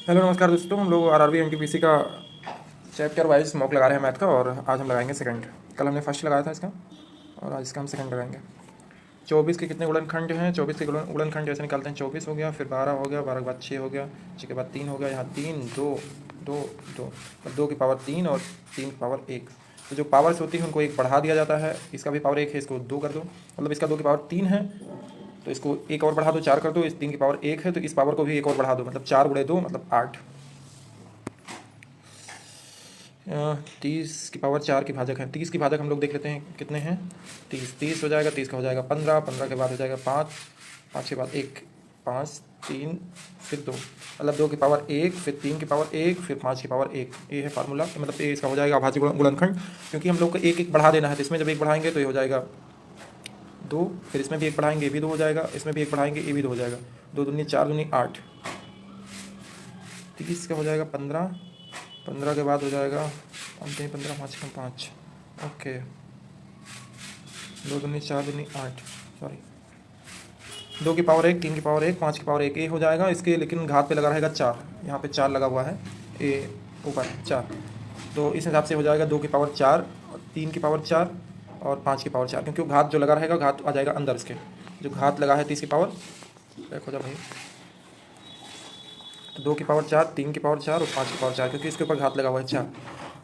Hello नमस्कार दोस्तों, हम लोग आरआरबी एनटीपीसी का चैप्टर वाइज मॉक लगा रहे हैं मैथ का। और आज हम लगाएंगे सेकंड। कल हमने फर्स्ट लगाया था इसका, और आज इसका हम सेकंड लगाएंगे। 24 के कितने गुणनखंड हैं? 24 के गुणनखंड जैसे निकालते हैं। 24 हो गया, फिर 12 हो गया, 12 के बाद 6 हो गया, 6 के बाद 3 हो गया, यहाँ 3 2 2 2, 2 की पावर 3 और 3 की पावर 1। तो जो पावर्स होती है उनको एक बढ़ा दिया जाता है। इसका भी पावर 1 है, इसको 2 कर दो। मतलब इसका 2 की पावर 3 है तो इसको एक और बढ़ा दो, 4 कर दो। इस 3 की पावर 1 है तो इस पावर को भी एक और बढ़ा दो, मतलब 4 गुणे 2 मतलब 8। 30 की पावर 4 की भाजक है। 30 की भाजक हम लोग देख लेते हैं कितने हैं। 30 हो जाएगा, 30 का हो जाएगा 15, 15 के बाद हो जाएगा 5, 5 के बाद 1, 5 3 फिर 2, मतलब 2 की पावर 1, फिर 3 की पावर 1, फिर 5 की पावर 1। ये है फार्मूला, मतलब ये इसका हो जाएगा अभाज्य गुणनखंड। क्योंकि हम लोग को एक एक बढ़ा देना है, तो इसमें जब एक बढ़ाएंगे तो ये हो जाएगा 2, फिर इसमें भी एक बढ़ाएंगे ये भी 2 हो जाएगा, इसमें भी एक बढ़ाएंगे ये भी 2 हो जाएगा। 2 दूनी 4 दूनी 8। 30 का हो जाएगा 15, 15 के बाद हो जाएगा 15, 5 कम 5। ओके, 2 दूनी 4 दूनी 8, सॉरी 2 की पावर 1, 3 की पावर 1, 5 की पावर 1, ये हो जाएगा इसके। लेकिन घात पे लगा रहेगा 4, यहाँ पे 4 लगा हुआ है, ये ऊपर 4। तो इस हिसाब से हो जाएगा 2 की पावर 4, 3 की पावर 4 और 5 की पावर 4, क्योंकि घात जो लगा रहेगा घात आ जाएगा अंदर इसके। जो घात लगा है 30 की पावर, देखो जब भाई, तो 2 की पावर 4, 3 की पावर 4 और 5 की पावर 4, क्योंकि इसके ऊपर घात लगा हुआ है 4।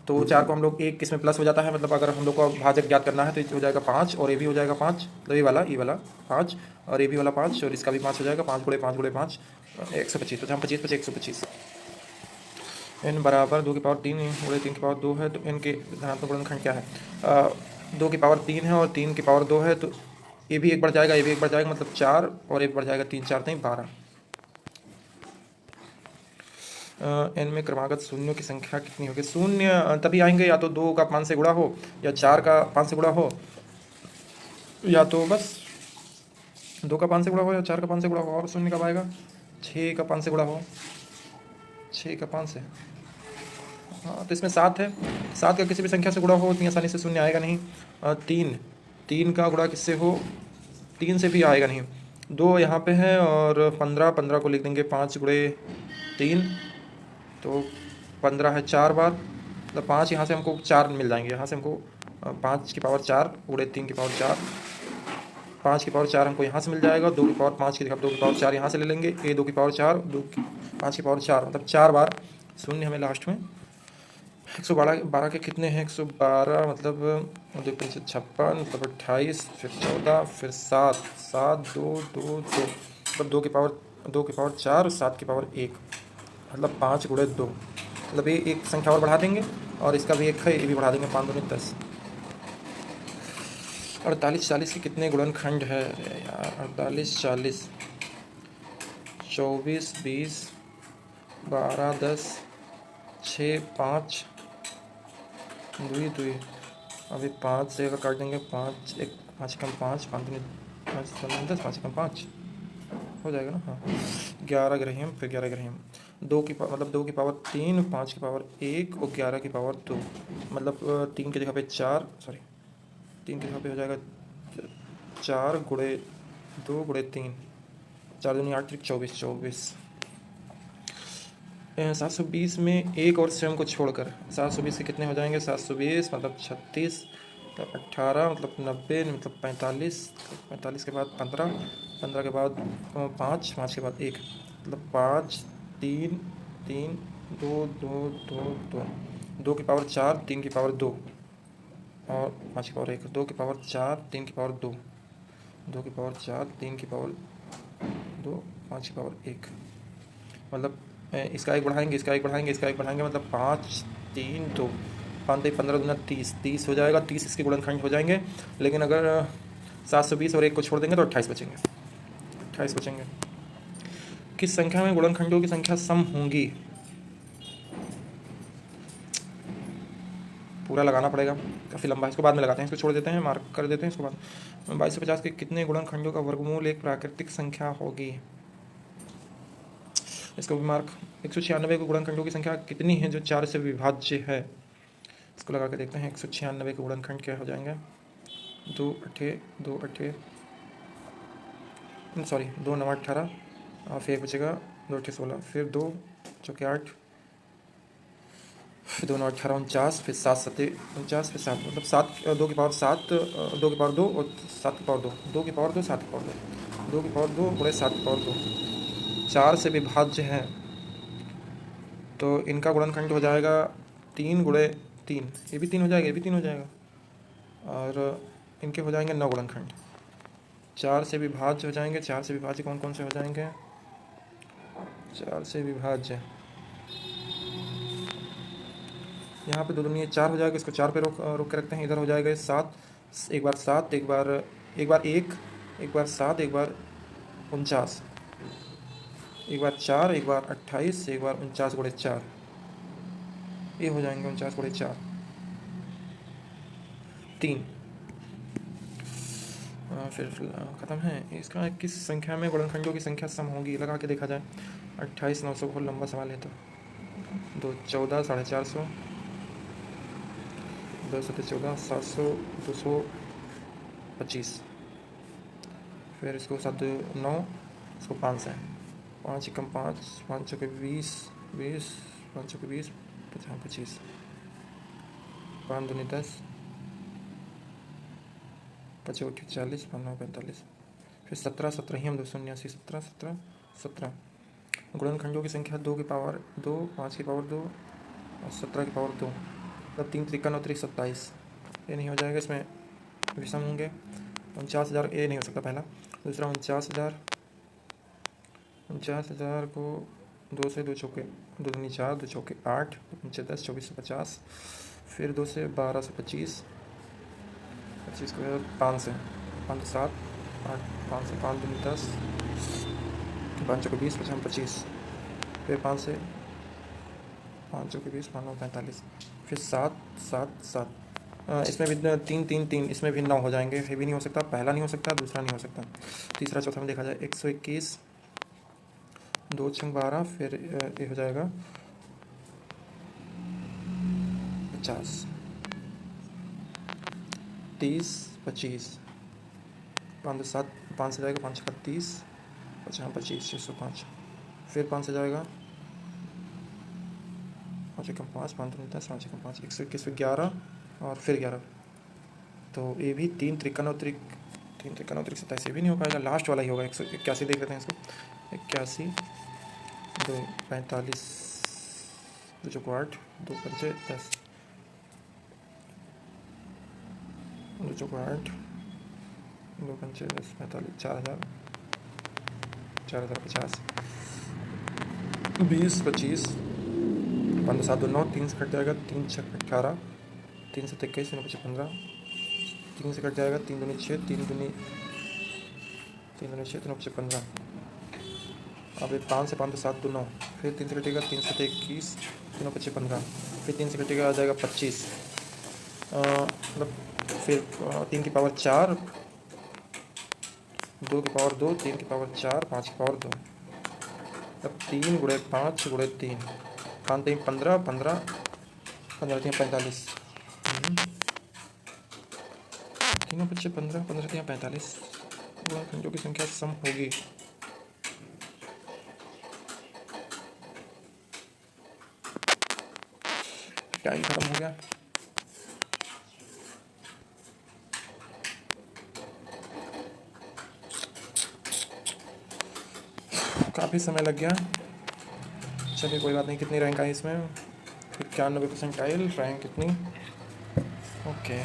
तो 4 को हम लोग एक किस में प्लस हो जाता है, मतलब अगर हम लोग को भाजक ज्ञात करना है तो ये हो जाएगा 5 और ये भी हो जाएगा 5, मतलब ये वाला 5 और ये भी वाला 5 और इसका भी 5 हो जाएगा। 5 गुणे 5 गुणे 5 125, तो जहाँ 25 25 125। n बराबर 2 की पावर 3 गुणे 3 की पावर 2 है, तो n के धनात्मक गुणनखंड क्या है? 2 की पावर 3 है और 3 की पावर 2 है, तो ये भी एक बढ़ जाएगा, ये भी एक बढ़ जाएगा, मतलब 4 और एक बढ़ जाएगा, 3 4 नहीं 12। एन में क्रमागत शून्यों की संख्या कितनी होगी? शून्य तभी आएंगे या तो 2 का 5 से गुणा हो, या 4 का 5 से गुणा हो, या तो बस 2 का 5 से गुणा हो या 4 का 5 से गुणा हो। और शून्य कब आएगा? 6 का 5 से गुणा हो, 6 का 5 से। हाँ, तो इसमें 7 है। 7 का किसी भी संख्या से गुणा हो उतनी आसानी से शून्य आएगा नहीं। 3, 3 का गुणा किससे हो? 3 से भी आएगा नहीं। 2 यहाँ पे है और 15, 15 को लिख देंगे 5 गुणे 3, तो 15 है 4 बार, मतलब 5 यहाँ से हमको 4 मिल जाएंगे। यहाँ से हमको 5 की पावर 4 गुणे 3 की पावर 4, 5 की पावर 4 हमको यहाँ से मिल जाएगा। 2 की पावर 5 की जगह 2 की पावर 4 यहाँ से ले लेंगे। ये 2 की पावर 4, 5 की पावर 4, मतलब 4 बार शून्य हमें लास्ट में। 112 के कितने हैं? 112 मतलब 2 5 56, मतलब 28, फिर 14, फिर 7, 7 2 2 2, मतलब 2 की पावर 4 और 7 की पावर 1, मतलब 5 गुणे 2, मतलब ये एक संख्या और बढ़ा देंगे और इसका भी एक है, ये भी बढ़ा देंगे। 5 दूनी 10। 48 40 के कितने गुणनखंड है यार? 48 40, 24 20, 12 10, 6 5 2 2, अभी 5 से अगर काट देंगे 5 1 5 कम 5, 5 दूनी 5 10, 5 कम 5 हो जाएगा ना। हाँ, 11 ग्राम, फिर 11 ग्राम। 2 की मतलब 2 की पावर 3, 5 की पावर 1 और 11 की पावर 2, मतलब 3 की जगह पे 4, सॉरी 3 की जगह पे हो जाएगा 4 गुणे 2 गुणे 3, 4 दूनी 8 24, 24। 720 में एक और स्वयं को छोड़कर 720 के कितने हो जाएंगे? 720 मतलब 36, मतलब 18, मतलब 90, मतलब 45, 45 के बाद 15, 15 के बाद 5, 5 के बाद 1, मतलब 5 3 3 2 2 2 2, 2 की पावर 4, 3 की पावर 2 और 5 की पावर 1, 2 की पावर 4, 3 की पावर 2, 2 की पावर 4, 3 की पावर 2, 5 की पावर 1, मतलब इसका एक बढ़ाएंगे, इसका एक बढ़ाएंगे, इसका एक बढ़ाएंगे, मतलब 5 3 2, 5 3 15 दूना 30, 30 हो जाएगा। 30 इसके गुणनखंड हो जाएंगे। लेकिन अगर 720 और 1 को छोड़ देंगे तो 28 बचेंगे, 28 बचेंगे। किस संख्या में गुणनखंडों की संख्या सम होंगी? पूरा लगाना पड़ेगा, काफ़ी लंबा है, इसको बाद में लगाते हैं, इसको छोड़ देते हैं, मार्क कर देते हैं इसको बाद। 2250 के कितने गुणनखंडों का वर्गमूल एक प्राकृतिक संख्या होगी? इसको भी मार्क। 196 के गुणनखंडों की संख्या कितनी है जो 4 से विभाज्य है? इसको लगा के देखते हैं। 196 के गुणनखंड क्या हो जाएंगे? 2 अठे 2 अठे, सॉरी 2 9 18, और फिर एक बचेगा 2 अठे 16, फिर 2 चौके 8, फिर 2 9 18 49, फिर 7 7 49, फिर 7 मतलब 7 2 की पावर 7 2 की पावर 2 और 7 की पावर 2, 2 की पावर 2 7 की पावर 2, 2 की पावर 2 गुणे 7 की पावर 2, 4 से विभाज्य है तो इनका गुणनखंड हो जाएगा 3 गुणे 3, ये भी 3 हो जाएगा, ये भी 3 हो जाएगा, और इनके हो जाएंगे 9 गुणनखंड। 4 से विभाज्य हो जाएंगे, 4 से विभाज्य कौन कौन से हो जाएंगे, 4 से विभाज्य यहाँ पे 2 दूनी 4 हो जाएगा, इसको 4 पे रोक के रखते हैं। इधर हो जाएगा 7, एक बार 7, एक बार 1, एक बार 7, एक बार 49, एक बार 4, एक बार 28, एक बार 49 गुणे 4, ये हो जाएंगे 49 गुणे 4 3। फिर ख़त्म है। इसका किस संख्या में गुणनखंडों की संख्या सम होगी, लगा के देखा जाए। 28 900 बहुत लंबा सवाल है, तो 2 14 450, 2 7 14 700 225, फिर इसको 7 9, इसको 5 है, 5 एकम 5, 5 चौके 20 20, 5 चौके 20 50 25, 5 दूनी 10, 5 8 40, 5 9 45, फिर 17 17 ही हम 279, 17 17 17। गुणनखंडों की संख्या 2 की पावर 2, 5 की पावर 2 और 17 की पावर 2, मतलब 3 त्रिकन और 27, ये नहीं हो जाएगा, इसमें विषम होंगे। 49,000 ये नहीं हो सकता पहला। दूसरा 49,000 को 2 से 2 चौके 2 दूनी 4, 2 चौके 8, 5 10, 24 से 50, फिर 2 से 12 से 25, 25 को 5 से 5 7 8, 5 से 5 दूनी 10, 5 चौके 20, 50 25, फिर 5 से 5 चौके 20, 5 9 45, फिर 7 7 7। इसमें भी 3 3 3, इसमें भी 9 हो जाएंगे। ये भी नहीं हो सकता, पहला नहीं हो सकता, दूसरा नहीं हो सकता। तीसरा चौथा में देखा जाए 121, 2 6 12, फिर ये हो जाएगा 50, 30 25, 5 7, 5 से जाएगा 5 31, 50 25, 605, फिर 5 से जाएगा 5 एकम 5, 5 दूनी 10, 5 एकम 5, 121, फिर 11 और फिर 11, तो ये भी 3 त्रिकन और 27, ये भी नहीं हो पाएगा, लास्ट वाला ही होगा। 181 देख लेते हैं इसको, 81 2 45, 2 चौको 8, 2 पंचे 10, 2 चौको 8, 2 पंचे 10, 45, 4000 4050, 20 25, 5 7 2 9, 3 से कट जाएगा, 3 6 18, 3 7 21, 3 5 15, 3 से कट जाएगा, 3 दूनी 6, 3 दूनी 6, 3 5 15, अब 5 से 5 7 2 9, फिर 3 से कटेगा, 3 7 21, 3 5 15, फिर 3 से कटेगा आ जाएगा 25, मतलब फिर 3 की पावर 4, 2 की पावर 2, 3 की पावर 4, 5 की पावर 2, अब 3 गुणे 5 गुणे 3, 5 3 15 15, 15 3 45, 3 5 15, 15 3 45, गुणनखंडों की संख्या सम होगी। टाइम खत्म हो गया। काफ़ी समय लग गया, चलिए कोई बात नहीं। कितनी रैंक आई इसमें? 91 परसेंटाइल, रैंक कितनी? ओके।